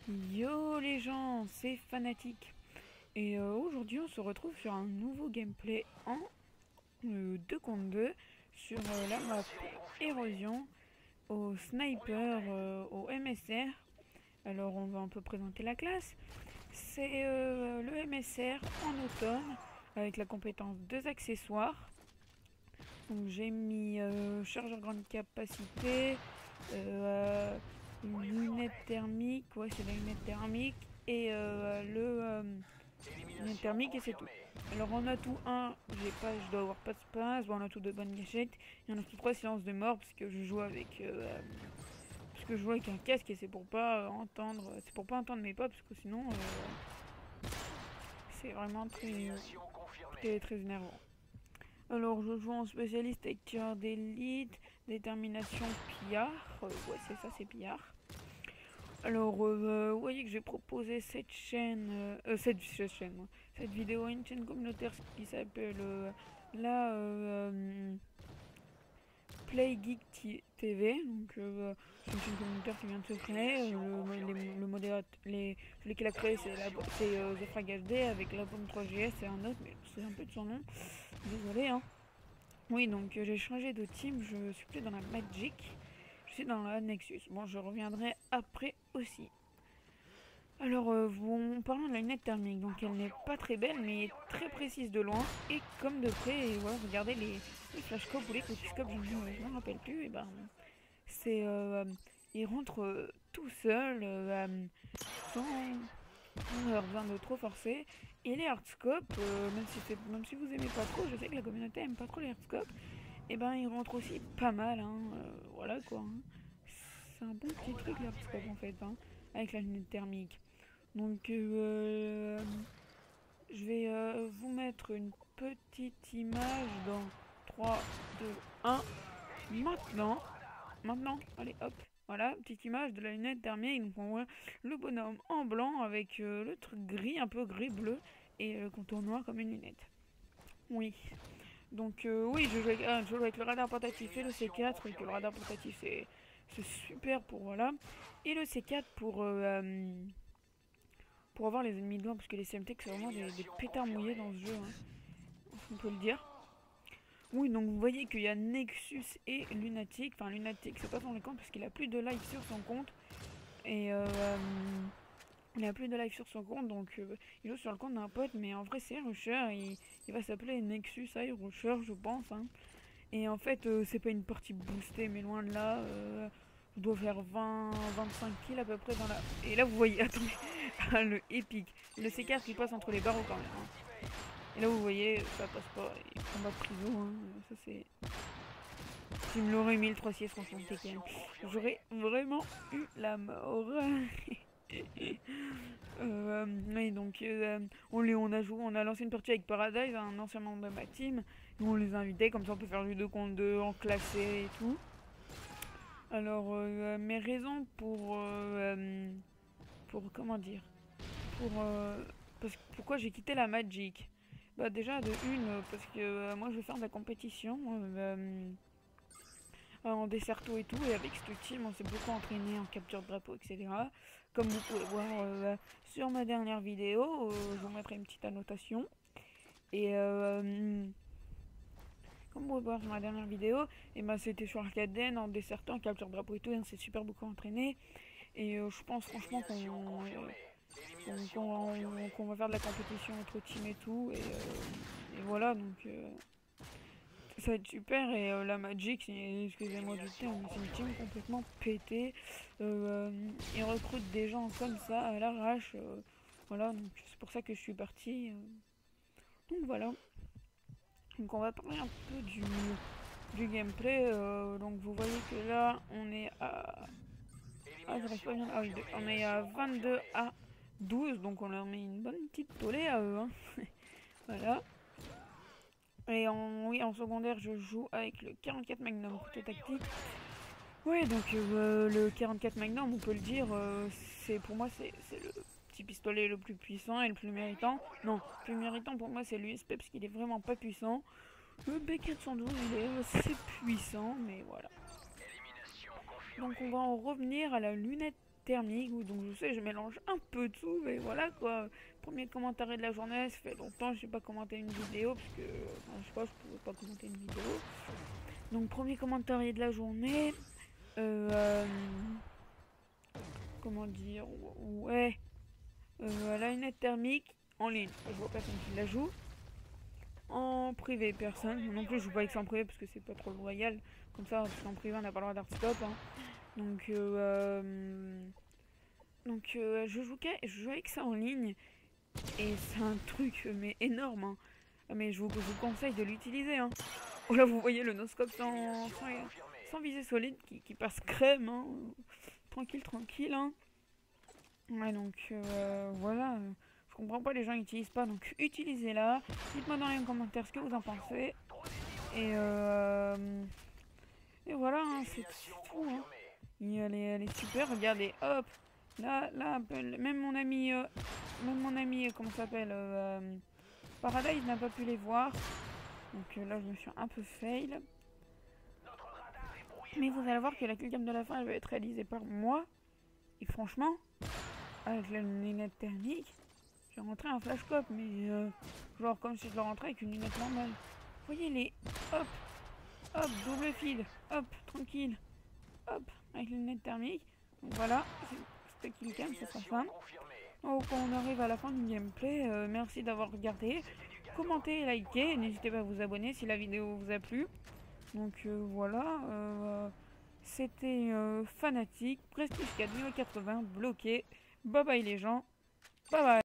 Yo les gens, c'est Fanatic. Et aujourd'hui on se retrouve sur un nouveau gameplay en 2 contre 2 sur la map Érosion au sniper, au MSR. Alors on va un peu présenter la classe. C'est le MSR en automne avec la compétence 2 accessoires. Donc j'ai mis chargeur grande capacité, une lunette thermique, ouais c'est la lunette thermique, et lunette thermique et c'est tout. Alors en atout 1, je dois avoir pas de space, bon, en atout 2 bonne gâchette, et en atout 3 silence de mort parce que je joue avec un casque et c'est pour pas entendre mes pas parce que sinon c'est vraiment très énervant. Alors, je joue en spécialiste avec tir d'élite, détermination pillard. Ouais, c'est ça, c'est pillard. Alors, vous voyez que j'ai proposé cette vidéo à une chaîne communautaire qui s'appelle Play Geek TV. Donc, c'est une chaîne communautaire qui vient de se créer. Le modérateur, celui qui l'a créé, c'est Zefrag HD avec la pomme 3GS et un autre, mais c'est un peu de son nom. Désolé, hein. Oui, donc j'ai changé de team, je suis plus dans la Magic, je suis dans la Nexus. Bon, je reviendrai après aussi. Alors, en parlant de la lunette thermique, donc elle n'est pas très belle, mais très précise de loin et comme de près. Et voilà, regardez les flashcopes ou les cotiscopes, je ne me rappelle plus. Et ben, c'est, il rentre tout seul, sans, sans avoir besoin de trop forcer. Et les hardscopes, même si vous aimez pas trop, je sais que la communauté aime pas trop les hardscopes, et ben il rentre aussi pas mal, hein, voilà quoi. Hein. C'est un bon petit truc l'hardscope en fait, hein, avec la lunette thermique. Donc je vais vous mettre une petite image dans 3, 2, 1. Maintenant, allez hop. Voilà, petite image de la lunette thermique. Donc on voit le bonhomme en blanc avec le truc gris, un peu gris-bleu, et le contour noir comme une lunette. Oui. Donc oui, je joue avec le radar portatif et le C4, et que le radar portatif c'est super pour voilà. Et le C4 pour avoir les ennemis de loin, parce que les CMT c'est vraiment des pétards mouillés dans ce jeu, hein, on peut le dire. Oui, donc vous voyez qu'il y a Nexus et Lunatic. Enfin, Lunatic, c'est pas son compte parce qu'il a plus de live sur son compte. Et il a plus de live sur son compte, donc il joue sur le compte d'un pote. Mais en vrai, c'est Rusher. Il va s'appeler Nexus High Rusher, je pense. Hein. Et en fait, c'est pas une partie boostée, mais loin de là. Je dois faire 20-25 kills à peu près dans la. Et là, vous voyez, attendez, le épique. Le C4 qui passe entre les barreaux quand même. Hein. Et là, vous voyez, ça passe pas. Et combat de prison, hein. Ça c'est. Tu me l'aurais mis le 3 franchement, Tekken. J'aurais vraiment eu la mort. Oui, donc on a lancé une partie avec Paradise, un ancien membre de ma team. Nous on les a invités, comme ça on peut faire du 2 contre 2 en classé et tout. Alors, mes raisons pour comment dire, pour pourquoi j'ai quitté la Magic. Bah déjà de une parce que moi je vais faire de la compétition en desserto et tout, et avec ce team on s'est beaucoup entraîné en capture de drapeau, etc. Comme vous pouvez voir sur ma dernière vidéo, je vous mettrai une petite annotation. Et comme vous pouvez voir sur ma dernière vidéo, et ben c'était sur Arcaden en dessertant, en capture de drapeau et tout, et on s'est super beaucoup entraîné. Et je pense franchement qu'on va faire de la compétition entre team et tout, et voilà, donc ça va être super. Et la Magic, excusez-moi du terme, mais c'est une team complètement pétée. Ils recrutent des gens comme ça à l'arrache. Voilà, donc c'est pour ça que je suis partie. Donc voilà. Donc on va parler un peu du gameplay. Donc vous voyez que là on est à. Ah, j'arrive pas bien. Ah oui, on est à 22 à 12, donc on leur met une bonne petite tollée à eux. Hein. Voilà. Et oui, en secondaire, je joue avec le 44 Magnum couteau tactique. Ouais, donc le 44 Magnum, on peut le dire, pour moi, c'est le petit pistolet le plus puissant et le plus méritant. Non, le plus méritant pour moi, c'est l'USP parce qu'il est vraiment pas puissant. Le B412, c'est puissant, mais voilà. Donc on va en revenir à la lunette thermique, donc je sais, je mélange un peu tout, mais voilà quoi. Premier commentaire de la journée, ça fait longtemps que je n'ai pas commenté une vidéo, parce que, enfin, je sais pas, je pouvais pas commenter une vidéo. Donc premier commentaire de la journée, comment dire, ouais, la lunette thermique en ligne, je vois personne qui la joue. En privé, personne. Moi non plus, je joue pas avec ça en privé parce que c'est pas trop loyal. Comme ça, parce qu'en privé, on n'a pas le droit d'art stop. Hein. Donc, je joue avec ça en ligne. Et c'est un truc, mais énorme. Hein. Mais je vous conseille de l'utiliser. Hein. Oh là, vous voyez le noscope sans visée solide qui passe crème. Hein. Tranquille, tranquille. Hein. Ouais, donc voilà. Je comprends pas, les gens n'utilisent pas, donc utilisez-la. Dites-moi dans les commentaires ce que vous en pensez. Et, et voilà, hein, c'est tout. Hein. Elle est super, regardez, hop. Là, même mon ami, comment ça s'appelle Paradise n'a pas pu les voir. Donc là, je me suis un peu fail. Mais vous allez voir que la killcam de la fin, elle va être réalisée par moi. Et franchement, avec la lunette thermique, j'ai rentré un flashcop, mais genre comme si je le rentrais avec une lunette normale. Vous voyez les... Hop, hop, double feed, hop, tranquille, hop, avec la lunette thermique. Donc voilà, c'était killcam, c'est sa fin. Donc on arrive à la fin du gameplay, merci d'avoir regardé. Commentez, likez, n'hésitez pas à vous abonner si la vidéo vous a plu. Donc voilà, c'était Fanatique, Prestige 4 niveau 80, bloqué. Bye bye les gens, bye bye.